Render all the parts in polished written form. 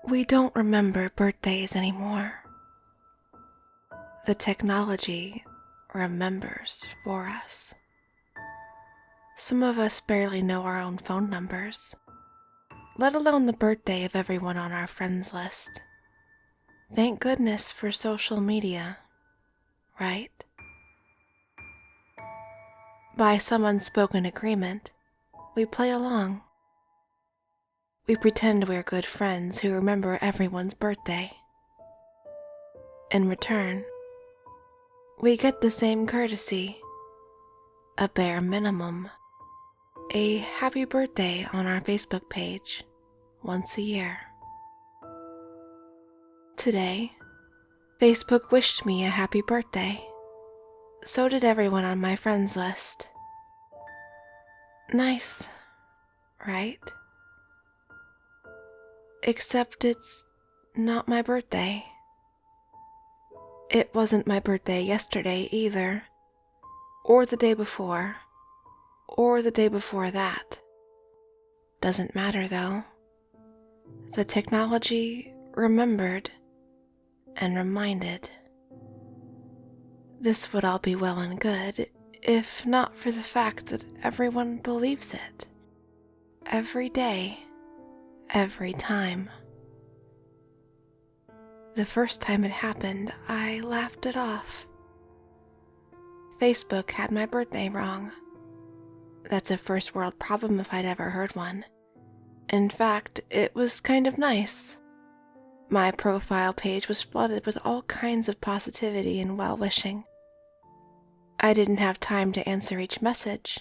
We don't remember birthdays anymore. The technology remembers for us. Some of us barely know our own phone numbers, let alone the birthday of everyone on our friends list. Thank goodness for social media, right? By some unspoken agreement, we play along. We pretend we're good friends who remember everyone's birthday. In return, we get the same courtesy, a bare minimum, a happy birthday on our Facebook page once a year. Today, Facebook wished me a happy birthday. So did everyone on my friends list. Nice, right? Except it's not my birthday. It wasn't my birthday yesterday either, or the day before, or the day before that. Doesn't matter though. The technology remembered and reminded. This would all be well and good if not for the fact that everyone believes it. Every day, every time. The first time it happened, I laughed it off. Facebook had my birthday wrong. That's a first world problem if I'd ever heard one. In fact, it was kind of nice. My profile page was flooded with all kinds of positivity and well-wishing. I didn't have time to answer each message,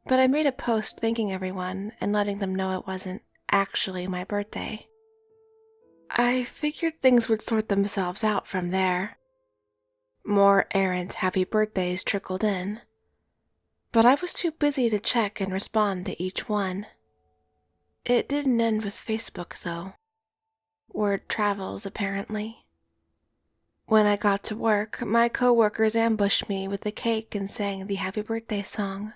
but I made a post thanking everyone and letting them know it wasn't actually my birthday. I figured things would sort themselves out from there. More errant happy birthdays trickled in, but I was too busy to check and respond to each one. It didn't end with Facebook, though. Word travels, apparently. When I got to work, my coworkers ambushed me with a cake and sang the happy birthday song.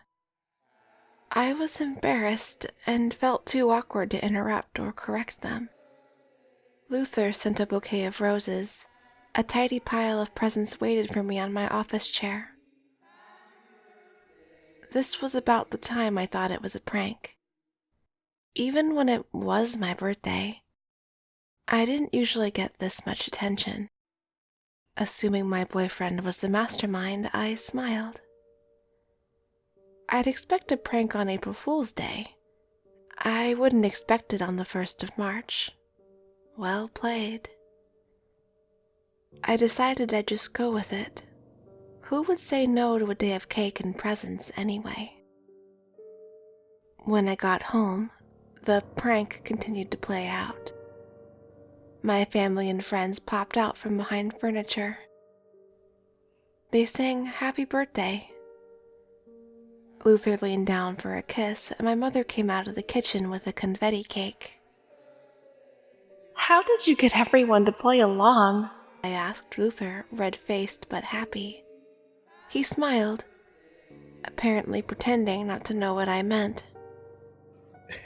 I was embarrassed and felt too awkward to interrupt or correct them. Luther sent a bouquet of roses. A tidy pile of presents waited for me on my office chair. This was about the time I thought it was a prank. Even when it was my birthday, I didn't usually get this much attention. Assuming my boyfriend was the mastermind, I smiled. I'd expect a prank on April Fool's Day. I wouldn't expect it on the 1st of March. Well played. I decided I'd just go with it. Who would say no to a day of cake and presents anyway? When I got home, the prank continued to play out. My family and friends popped out from behind furniture. They sang happy birthday. Luther leaned down for a kiss, and my mother came out of the kitchen with a confetti cake. "How did you get everyone to play along?" I asked Luther, red-faced but happy. He smiled, apparently pretending not to know what I meant.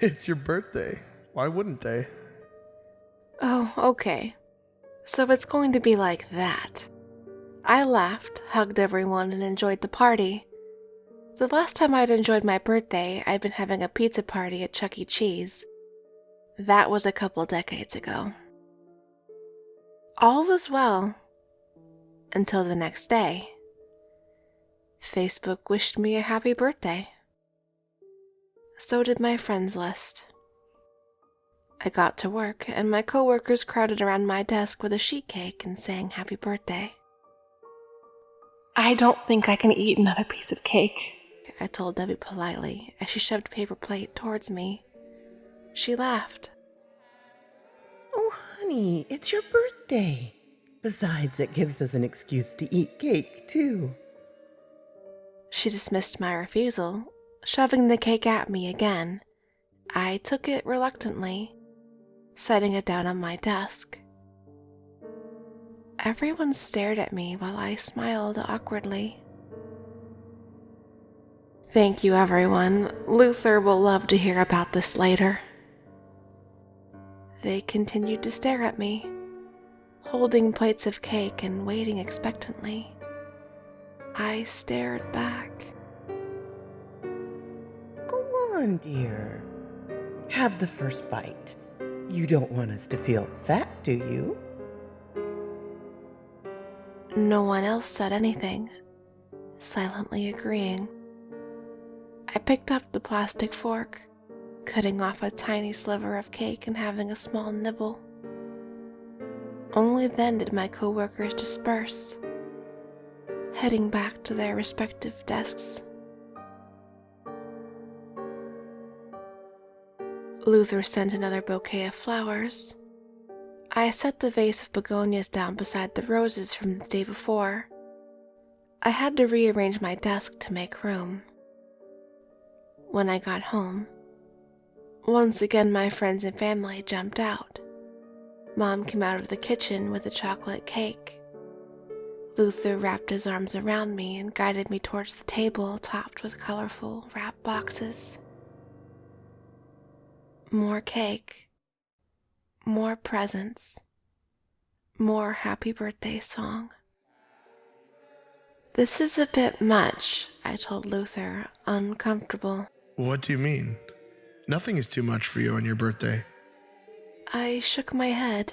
It's your birthday. Why wouldn't they? Oh, okay. So it's going to be like that. I laughed, hugged everyone, and enjoyed the party. The last time I'd enjoyed my birthday, I'd been having a pizza party at Chuck E. Cheese. That was a couple decades ago. All was well, until the next day. Facebook wished me a happy birthday. So did my friends list. I got to work, and my coworkers crowded around my desk with a sheet cake and sang happy birthday. "I don't think I can eat another piece of cake," I told Debbie politely as she shoved a paper plate towards me. She laughed. Oh, honey, it's your birthday. Besides, it gives us an excuse to eat cake, too. She dismissed my refusal, shoving the cake at me again. I took it reluctantly, setting it down on my desk. Everyone stared at me while I smiled awkwardly. Thank you, everyone. Luther will love to hear about this later. They continued to stare at me, holding plates of cake and waiting expectantly. I stared back. Go on, dear. Have the first bite. You don't want us to feel fat, do you? No one else said anything, silently agreeing. I picked up the plastic fork, cutting off a tiny sliver of cake and having a small nibble. Only then did my coworkers disperse, heading back to their respective desks. Luther sent another bouquet of flowers. I set the vase of begonias down beside the roses from the day before. I had to rearrange my desk to make room. When I got home, once again my friends and family jumped out. Mom came out of the kitchen with a chocolate cake. Luther wrapped his arms around me and guided me towards the table topped with colorful wrap boxes. More cake, more presents, more happy birthday song. This is a bit much, I told Luther, uncomfortable. What do you mean? Nothing is too much for you on your birthday. I shook my head.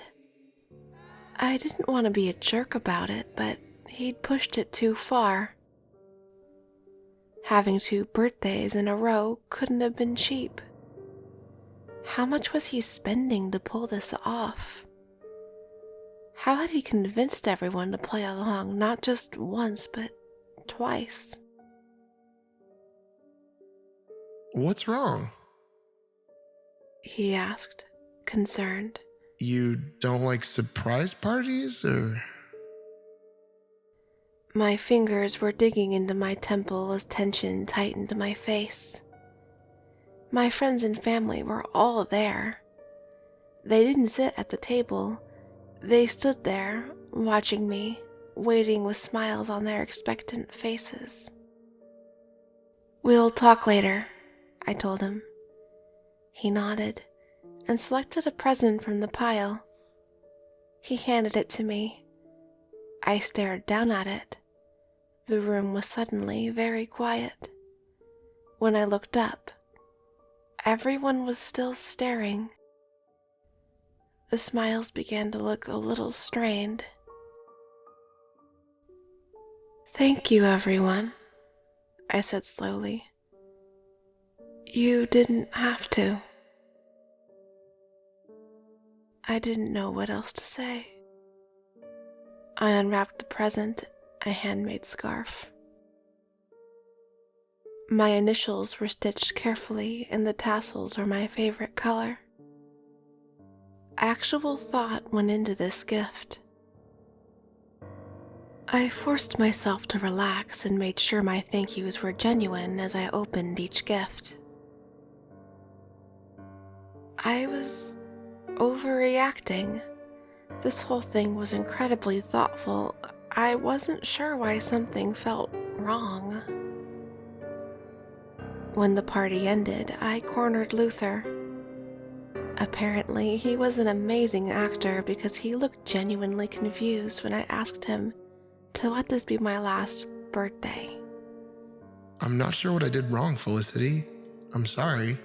I didn't want to be a jerk about it, but he'd pushed it too far. Having 2 birthdays in a row couldn't have been cheap. How much was he spending to pull this off? How had he convinced everyone to play along, not just once, but twice? What's wrong? He asked, concerned. You don't like surprise parties, or? My fingers were digging into my temple as tension tightened my face. My friends and family were all there. They didn't sit at the table. They stood there, watching me, waiting with smiles on their expectant faces. "We'll talk later," I told him. He nodded and selected a present from the pile. He handed it to me. I stared down at it. The room was suddenly very quiet. When I looked up, everyone was still staring. The smiles began to look a little strained. "Thank you, everyone," I said slowly. "You didn't have to." I didn't know what else to say. I unwrapped the present, a handmade scarf. My initials were stitched carefully, and the tassels were my favorite color. Actual thought went into this gift. I forced myself to relax and made sure my thank yous were genuine as I opened each gift. I was overreacting. This whole thing was incredibly thoughtful. I wasn't sure why something felt wrong. When the party ended, I cornered Luther. Apparently, he was an amazing actor because he looked genuinely confused when I asked him to let this be my last birthday. I'm not sure what I did wrong, Felicity. I'm sorry.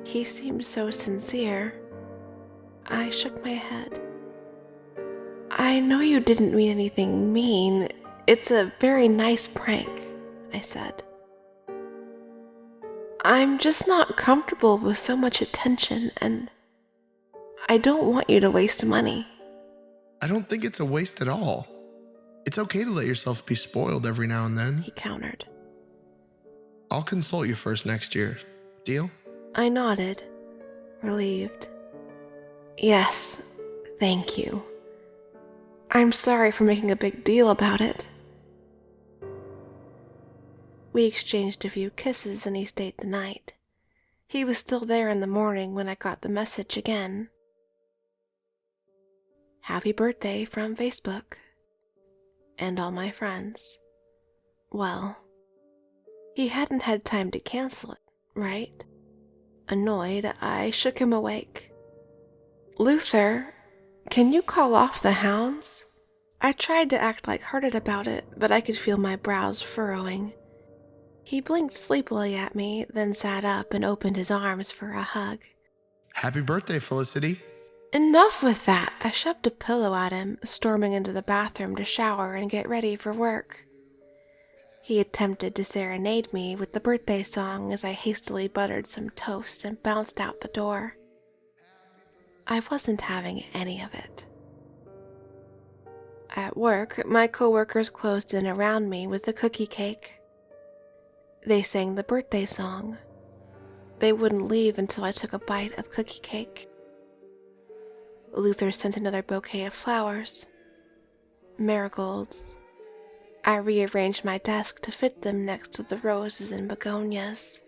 He seemed so sincere. I shook my head. "I know you didn't mean anything mean. It's a very nice prank," I said. "I'm just not comfortable with so much attention, and I don't want you to waste money." I don't think it's a waste at all. It's okay to let yourself be spoiled every now and then. He countered. I'll consult you first next year. Deal? I nodded, relieved. "Yes, thank you. I'm sorry for making a big deal about it." We exchanged a few kisses and he stayed the night. He was still there in the morning when I got the message again. "Happy birthday from Facebook." And all my friends. Well, he hadn't had time to cancel it, right? Annoyed, I shook him awake. "Luther, can you call off the hounds?" I tried to act light-hearted about it, but I could feel my brows furrowing. He blinked sleepily at me, then sat up and opened his arms for a hug. Happy birthday, Felicity. Enough with that! I shoved a pillow at him, storming into the bathroom to shower and get ready for work. He attempted to serenade me with the birthday song as I hastily buttered some toast and bounced out the door. I wasn't having any of it. At work, my coworkers closed in around me with the cookie cake. They sang the birthday song. They wouldn't leave until I took a bite of cookie cake. Luther sent another bouquet of flowers. Marigolds. I rearranged my desk to fit them next to the roses and begonias.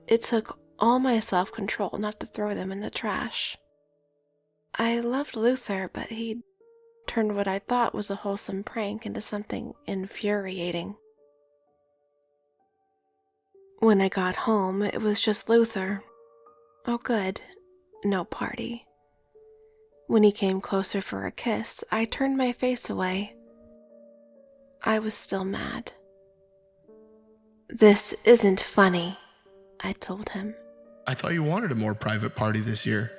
It took all my self-control not to throw them in the trash. I loved Luther, but he'd turned what I thought was a wholesome prank into something infuriating. When I got home, it was just Luther. Oh good, no party. When he came closer for a kiss, I turned my face away. I was still mad. "This isn't funny," I told him. I thought you wanted a more private party this year.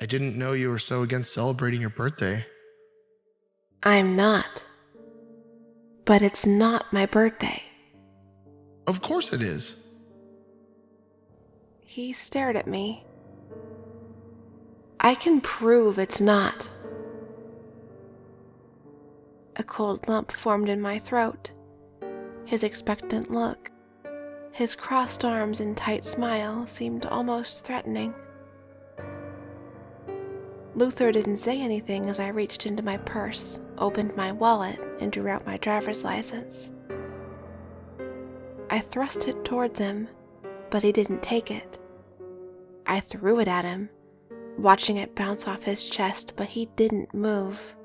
I didn't know you were so against celebrating your birthday. I'm not. But it's not my birthday. Of course it is. He stared at me. I can prove it's not. A cold lump formed in my throat. His expectant look, his crossed arms and tight smile seemed almost threatening. Luther didn't say anything as I reached into my purse, opened my wallet, and drew out my driver's license. I thrust it towards him, but he didn't take it. I threw it at him, watching it bounce off his chest, but he didn't move.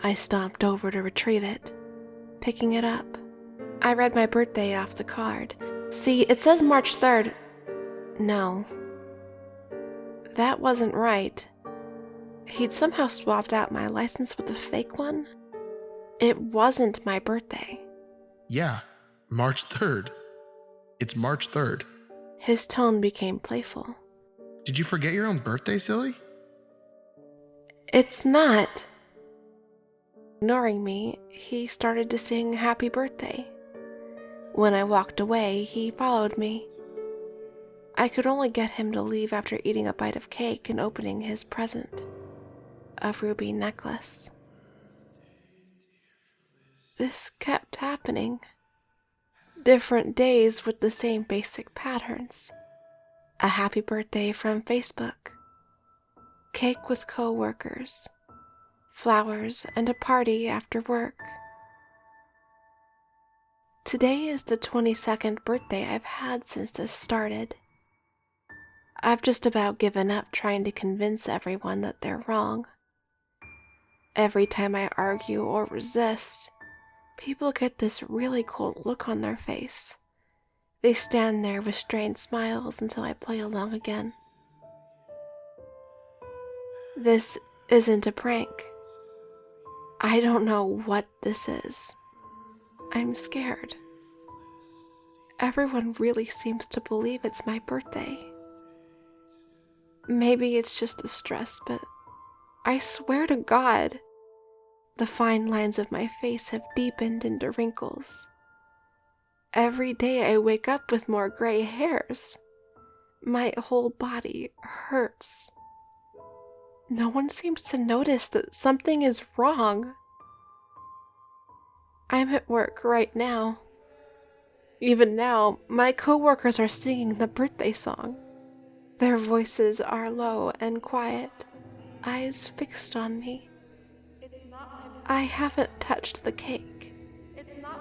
I stomped over to retrieve it, picking it up. I read my birthday off the card. See, it says March 3rd. No. That wasn't right. He'd somehow swapped out my license with a fake one. It wasn't my birthday. Yeah, March 3rd. It's March 3rd. His tone became playful. Did you forget your own birthday, silly? It's not. Ignoring me, he started to sing Happy Birthday. When I walked away, he followed me. I could only get him to leave after eating a bite of cake and opening his present, a ruby necklace. This kept happening. Different days with the same basic patterns. A happy birthday from Facebook. Cake with coworkers. Flowers and a party after work. Today is the 22nd birthday I've had since this started. I've just about given up trying to convince everyone that they're wrong. Every time I argue or resist, people get this really cold look on their face. They stand there with strained smiles until I play along again. This isn't a prank. I don't know what this is. I'm scared. Everyone really seems to believe it's my birthday. Maybe it's just the stress, but I swear to God, the fine lines of my face have deepened into wrinkles. Every day I wake up with more gray hairs. My whole body hurts. No one seems to notice that something is wrong. I'm at work right now. Even now, my coworkers are singing the birthday song. Their voices are low and quiet, eyes fixed on me. I haven't touched the cake.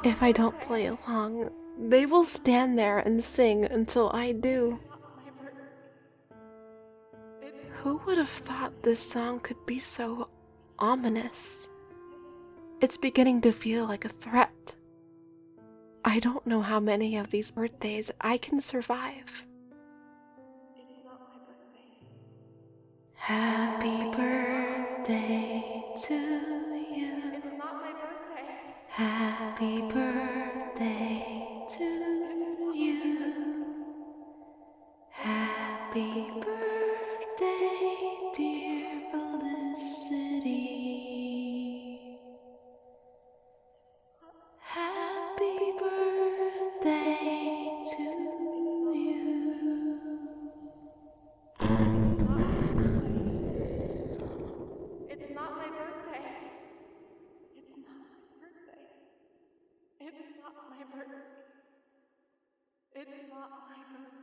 If I don't play along, they will stand there and sing until I do. Who would have thought this song could be so ominous? It's beginning to feel like a threat. I I don't know how many of these birthdays I can survive. It's not my birthday. Happy birthday to you. It's not my birthday. Happy birthday to you. Happy birthday, dear Felicity. Happy birthday to you. It's not my birthday. It's not my birthday. It's not my birthday. It's not my birthday.